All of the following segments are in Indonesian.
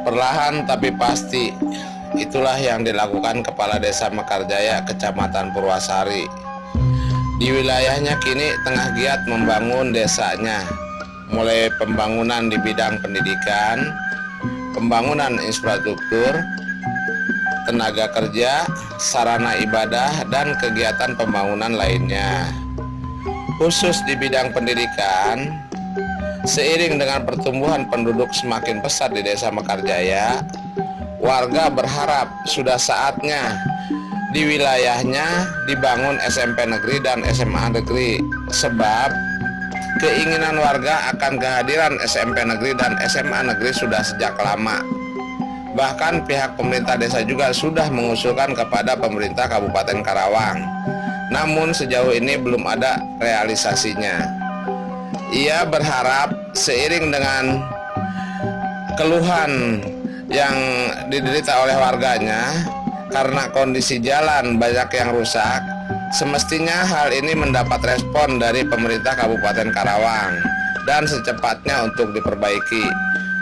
Perlahan tapi pasti, itulah yang dilakukan Kepala Desa Mekarjaya, Kecamatan Purwasari. Di wilayahnya kini tengah giat membangun desanya, mulai pembangunan di bidang pendidikan, pembangunan infrastruktur, tenaga kerja, sarana ibadah, dan kegiatan pembangunan lainnya. Khusus di bidang pendidikan, seiring dengan pertumbuhan penduduk semakin pesat di Desa Mekarjaya, warga berharap sudah saatnya di wilayahnya dibangun SMP negeri dan SMA negeri, sebab keinginan warga akan kehadiran SMP negeri dan SMA negeri sudah sejak lama. Bahkan pihak pemerintah desa juga sudah mengusulkan kepada pemerintah Kabupaten Karawang, namun sejauh ini belum ada realisasinya. Ia berharap seiring dengan keluhan yang diderita oleh warganya karena kondisi jalan banyak yang rusak, semestinya hal ini mendapat respon dari pemerintah Kabupaten Karawang dan secepatnya untuk diperbaiki,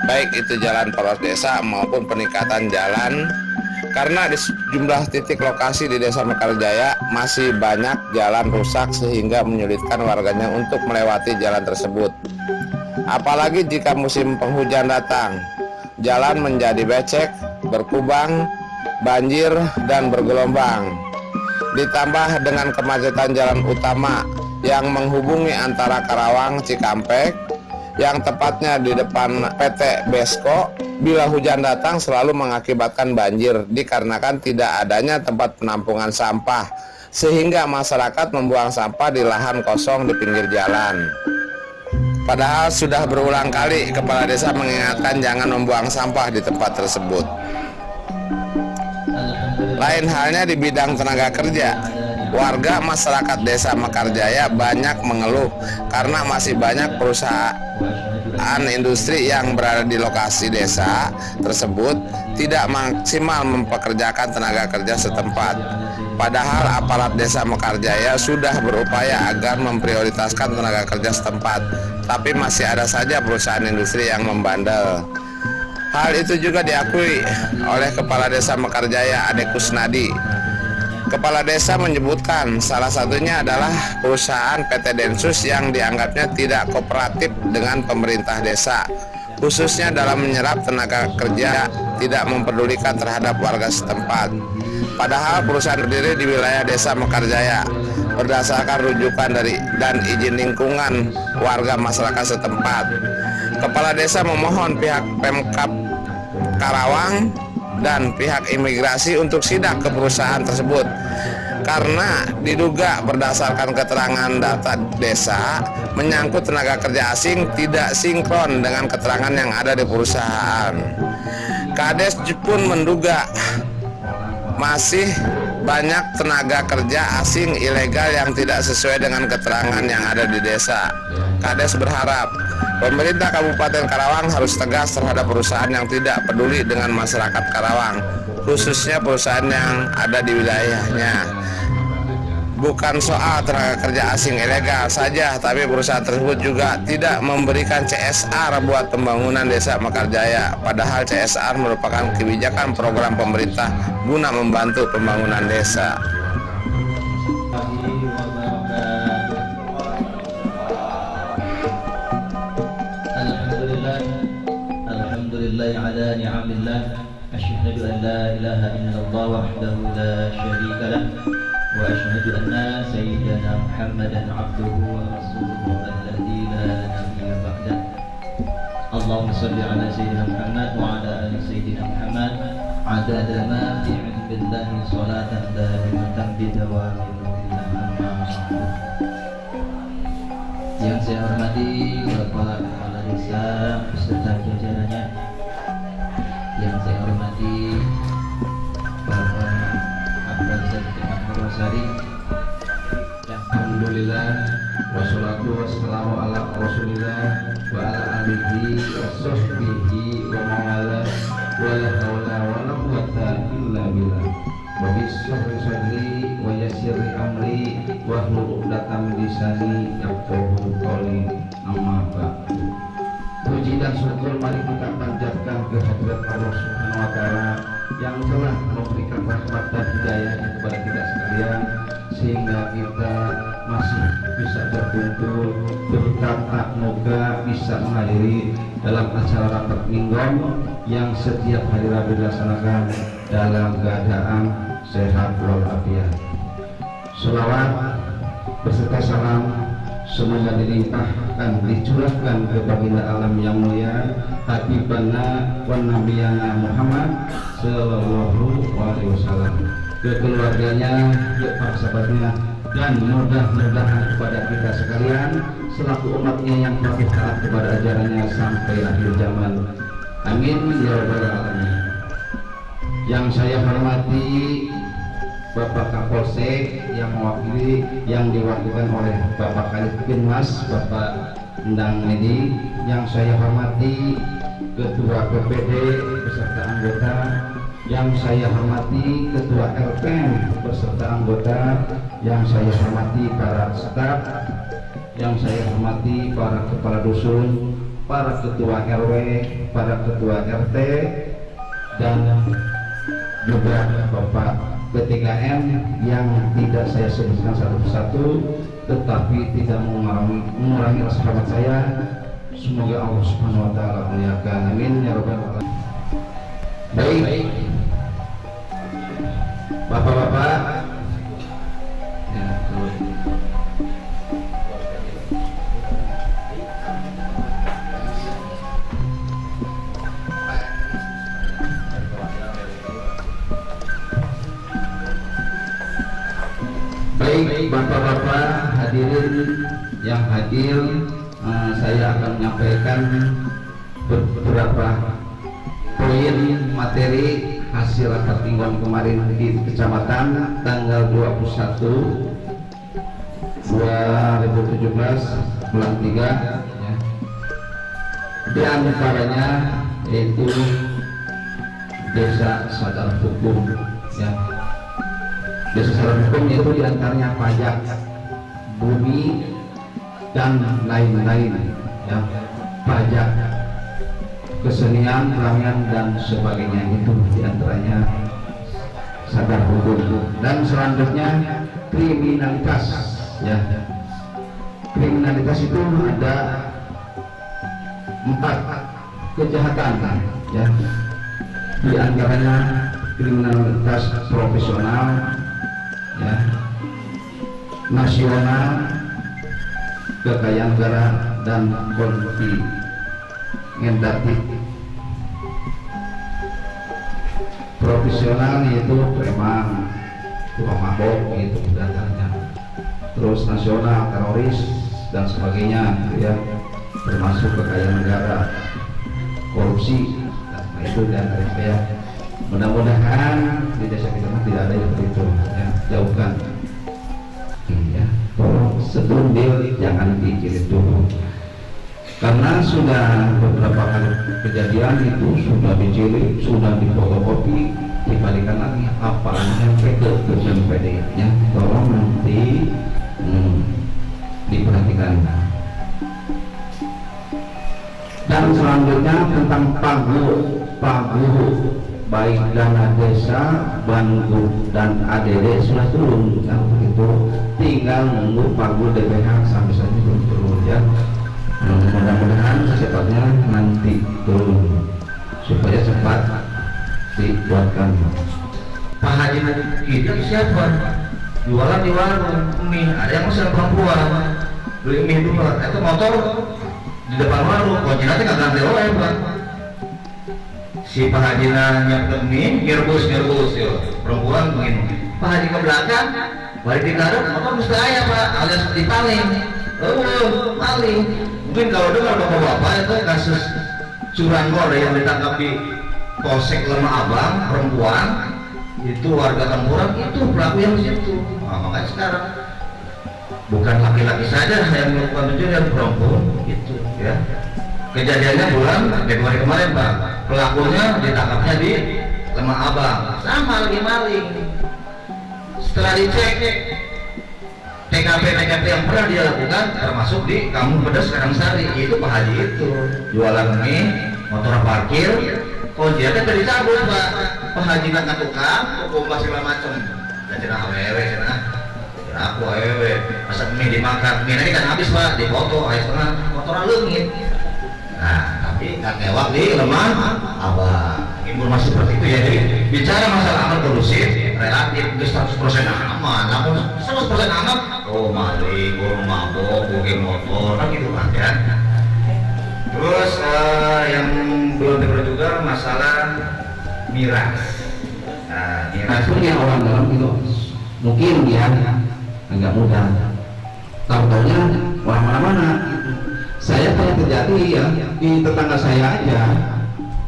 baik itu jalan poros desa maupun peningkatan jalan, karena di sejumlah titik lokasi di Desa Mekarjaya masih banyak jalan rusak sehingga menyulitkan warganya untuk melewati jalan tersebut. Apalagi jika musim penghujan datang, jalan menjadi becek, berkubang, banjir, dan bergelombang. Ditambah dengan kemacetan jalan utama yang menghubungi antara Karawang Cikampek, yang tepatnya di depan PT Besko, bila hujan datang selalu mengakibatkan banjir dikarenakan tidak adanya tempat penampungan sampah, sehingga masyarakat membuang sampah di lahan kosong di pinggir jalan. Padahal sudah berulang kali Kepala Desa mengingatkan jangan membuang sampah di tempat tersebut. Lain halnya di bidang tenaga kerja, warga masyarakat Desa Mekarjaya banyak mengeluh karena masih banyak perusahaan industri yang berada di lokasi desa tersebut tidak maksimal mempekerjakan tenaga kerja setempat. Padahal aparat Desa Mekarjaya sudah berupaya agar memprioritaskan tenaga kerja setempat, tapi masih ada saja perusahaan industri yang membandel. Hal itu juga diakui oleh Kepala Desa Mekarjaya, Ade Kusnadi. Kepala Desa menyebutkan salah satunya adalah perusahaan PT Densus yang dianggapnya tidak kooperatif dengan pemerintah desa, khususnya dalam menyerap tenaga kerja, tidak mempedulikan terhadap warga setempat. Padahal perusahaan berdiri di wilayah Desa Mekarjaya berdasarkan rujukan dari dan izin lingkungan warga masyarakat setempat. Kepala Desa memohon pihak Pemkab Karawang dan pihak imigrasi untuk sidak ke perusahaan tersebut karena diduga berdasarkan keterangan data desa menyangkut tenaga kerja asing tidak sinkron dengan keterangan yang ada di perusahaan. Kades pun menduga masih banyak tenaga kerja asing ilegal yang tidak sesuai dengan keterangan yang ada di desa. Kades berharap pemerintah Kabupaten Karawang harus tegas terhadap perusahaan yang tidak peduli dengan masyarakat Karawang, khususnya perusahaan yang ada di wilayahnya. Bukan soal tenaga kerja asing ilegal saja, tapi perusahaan tersebut juga tidak memberikan CSR buat pembangunan Desa Mekarjaya. Padahal CSR merupakan kebijakan program pemerintah guna membantu pembangunan desa. Alhamdulillah ala ni'amillah, asyhadu an la ilaha illallah wahdahu la syarika lah, wa asyhadu anna sayyidana Muhammadan abduhu wa rasuluhu alladzi la nabiyya ba'dah. Allahumma shalli ala sayyidina Muhammad wa ala ali sayyidina Muhammad adada ma fi ilmillahi salatan daimatan bidawami mulkillah amma ba'du. Yang saya hormati Bapak Kepala Desa beserta jajarannya, yang saya hormati Bapak Abdul Zakiman Purwasari. Alhamdulillah, wassalatu wassalamu ala rasulillah wa ala alihi wa sahbihi wa ma'ala wa la hawla wa la quwwata illa billah. Wa bismillah sadri wa yassirli amri wa hlul 'uqdatam min lisani yafqahu qawli. Amma ba'du. Puji puji dan syukur mari kita panjatkan kehadirat Allah Subhanahu wa taala yang telah memberikan rahmat dan hidayah kepada kita sekalian sehingga kita masih bisa berkumpul bertatap muka, bisa menghadiri dalam acara rapat mingguan yang setiap hari Rabu dilaksanakan dalam keadaan sehat walafiat. Selawat beserta salam semoga dilimpahkan, dicurahkan ke baginda alam yang mulia Habibana wa Nabiyana Muhammad sallallahu alaihi wasallam, ke keluarganya, ke para sahabatnya, dan mudah-mudahan kepada kita sekalian selaku umatnya yang patuh taat kepada ajarannya sampai akhir zaman. Amin ya rabbal alamin. Yang saya hormati Bapak Kapolsek yang mewakili, yang diwakilkan oleh Bapak Khalid bin Mas, Bapak Endang Medi. Yang saya hormati Ketua PPD beserta anggota, yang saya hormati Ketua RT beserta anggota, yang saya hormati para staf, yang saya hormati para kepala dusun, para ketua RW, para ketua RT, dan juga Bapak P3M yang tidak saya sebutkan satu persatu, tetapi tidak mengurangi rasa hormat saya. Semoga Allah Subhanahu wa taala muliakan. Amin ya rabbal alamin. Baik, Bapak-bapak, ya, baik Bapak-bapak hadirin yang hadir, saya akan menyampaikan beberapa poin materi hasil rapat mingguan kemarin di kecamatan tanggal 21 2017 bulan 3 ya. Di antaranya yaitu desa sadar hukum ya. Desa sadar hukum yaitu diantaranya pajak, bumi, dan lain-lain ya. Pajak, kesenian, peranian, dan sebagainya, itu diantaranya sadar hukum. Dan selanjutnya kriminalitas ya. Kriminalitas itu ada 4 kejahatan ya. Di antaranya kriminalitas profesional ya, nasional, kekayaan negara, dan konflik ngendatif. Profesional yaitu preman, tukang mabok gitu datangnya. Terus nasional, teroris dan sebagainya gitu ya, termasuk kekayaan negara, korupsi, nah itu dan ya. Mudah-mudahan di desa kita tidak ada yang seperti itu ya, jauhkan ya. Tolong sebelum deal jangan bikin itu, karena sudah beberapa kali kejadian itu sudah dijilik, sudah difotokopi, dibalikan lagi apalagi sampai ke PPD nya. Tolong nanti diperhatikan. Dan selanjutnya tentang pagu baik dana desa, bantu, dan ADD sudah turun ya, itu tinggal nunggu pagu DPH sampai saat ini belum turun ya. Mudah-mudahan secepatnya nanti turun supaya cepat dibuatkan. Pak Haji kita siapa? Jualan di warung mie, ada yang usaha perempuan beli mie dulu, itu motor di depan warung, kuncinya nggak ganti oleh Pak. Si Pak Haji nanya mie, ngerbus ya, perempuan begini. Pak Haji ke belakang, balik di garut, motor mesti ayah Pak, alias dipaling. Paling mungkin kalau dengar bapak-bapak itu kasus curanmor yang ditangkap di Polsek Lemah Abang, perempuan itu warga Tempuran, itu pelaku yang di situ. Nah, makanya sekarang bukan laki-laki saja yang melakukan pencurian, perempuan itu ya. Kejadiannya bulan Februari kemarin Pak, pelakunya ditangkapnya di Lemah Abang, sama lagi maling. Setelah dicek TKP yang pernah dia lakukan termasuk di Kampung Pedas Karangsari, itu Pak Haji itu jualan mie, motor parkir, kunci-nya tadi dicabut Pak. Pak Haji nak tukang, toko segala macam. Dan cenah awewe cenah. Cenah aku awewe, masak mie dimakan, mie ini kan habis Pak, dipoto aya setengah, motor leungit. Nah, tapi nggak ngewak di lemah abah. Informasi seperti itu ya. Jadi bicara masalah aman kondusif relatif ke 100% aman, namun 100% aman oh maling, oh mabok, oh motor kan gitu kan ya. Terus yang belum terlalu juga masalah miras. Nah, miras itu yang orang dalam itu mungkin dia agak mudah, tahu-taunya orang mana-mana. Saya kayak terjadi ya di tetangga saya aja,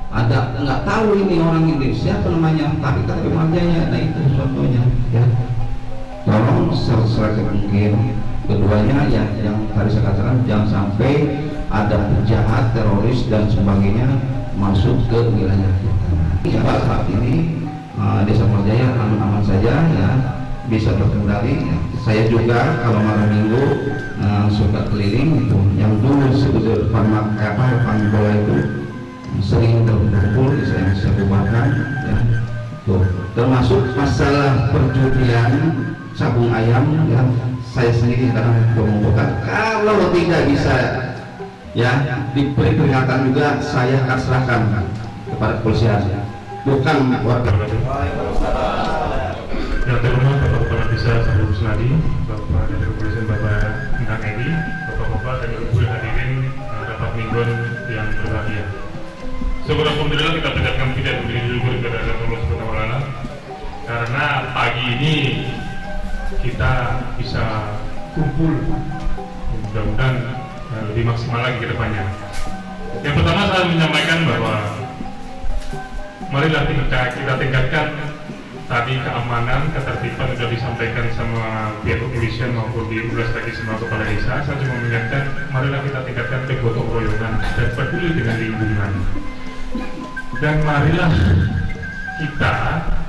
ada nggak tahu ini orang Indonesia apa namanya, tapi KTP marganya. Nah itu contohnya ya. Tolong sesegera mungkin keduanya yang tadi saya katakan, jangan sampai ada penjahat, teroris dan sebagainya masuk ke wilayah kita. Ya, saat ini Desa Marjaya aman-aman saja ya, bisa terkendali. Saya juga kalau malam minggu suka keliling itu, yang dulu sebetulnya fan bola itu sering terkumpul, saya bubarkan ya. Tuh, termasuk masalah perjudian sabung ayam ya, saya sendiri sekarang mengumpulkan. Kalau tidak bisa ya diberi peringatan juga, saya akan serahkan kepada kepolisian, bukan warga. Yang terhormat Bapak Kepala Desa Sabu Kusnadi, Bapak dari Kepolisian Bapak Engkang Edi, Bapak-bapak dan Ibu yang hadirin rapat mingguan yang berbahagia. Syukur alhamdulillah kita panjatkan puji dan puji syukur kepada Allah Subhanahu wa taala, karena pagi ini kita bisa kumpul, mudah-mudahan lebih maksimal lagi ke depannya. Yang pertama saya menyampaikan bahwa marilah kita tingkatkan tadi keamanan, ketertiban sudah disampaikan sama pihak kepolisian maupun diulas lagi sama kepala desa. Saya cuma mengingatkan, marilah kita tingkatkan kegotong royongan dan peduli dengan lingkungan. Dan marilah kita,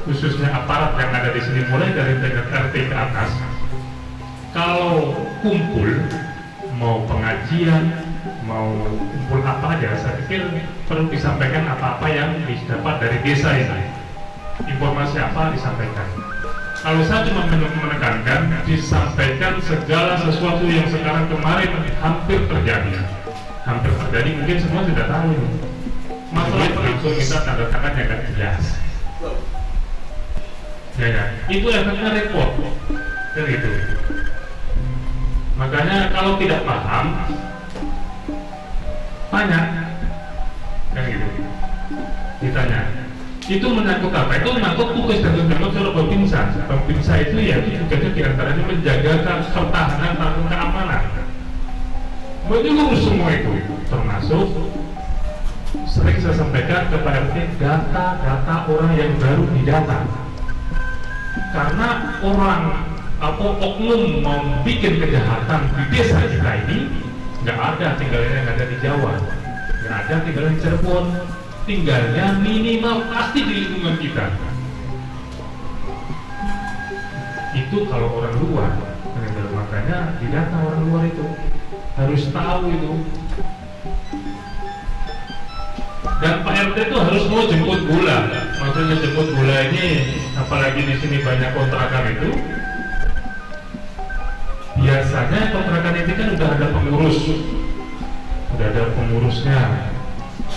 khususnya aparat yang ada di sini, mulai dari tingkat RT ke atas, kalau kumpul, mau pengajian, mau kumpul apa aja, saya pikir perlu disampaikan apa-apa yang didapat dari desa ini. Informasi apa disampaikan. Kalau saya cuma menekankan, disampaikan segala sesuatu yang sekarang kemarin hampir terjadi. Hampir terjadi, mungkin semua sudah tahu. Masalah langsung kita tanda tangan yang gak jelas. Ya, itu efeknya repot. Kan gitu. Makanya kalau tidak paham, tanya. Kan gitu. Ditanya. Itu menyangkut apa? Itu menyangkut tugas dan tanggung jawab Bapinsa. Bapinsa itu ya tugasnya diantaranya menjaga pertahanan dan keamanan. Mengurus semua itu, termasuk sering saya sampaikan kepada data-data orang yang baru didata. Karena orang atau oknum mau bikin kejahatan di desa kita ini nggak ada tinggalnya yang ada di Jawa, nggak ada tinggalnya di Cirebon, tinggalnya minimal pasti di lingkungan kita. Itu kalau orang luar, makanya didata orang luar itu harus tahu itu. Dan Pak RT itu harus mau jemput bola. Maksudnya jemput bola ini, apalagi di sini banyak kontrakan itu. Biasanya kontrakan itu kan udah ada pengurus, udah ada pengurusnya.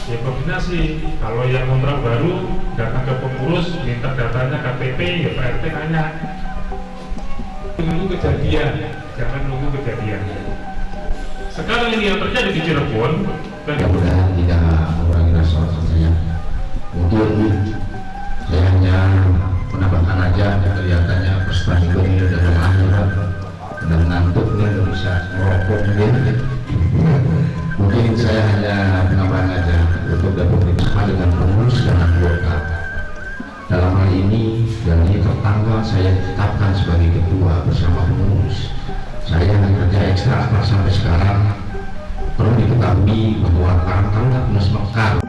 Ya koordinasi. Kalau yang kontrak baru datang ke pengurus, minta datanya KTP, ya Pak RT nanya. Tunggu kejadian, jangan nunggu kejadian. Sekarang ini yang terjadi di Cirebon, mudah-mudahan tidak mengurangi rasa rasanya. Mungkin saya hanya menambahkan aja, kelihatannya persoalan ini udah akhir, udah ngantuk nih, udah bisa merokok mungkin. Mungkin saya hanya menambahkan aja untuk dapat bersama dengan pengurus dan anggota. Dalam hal ini, dan ini tertanggal saya tetapkan sebagai ketua bersama pengurus. Saya kerja ekstra sampai sekarang. Perlu diketahui bahwa karang-karang harus mekar.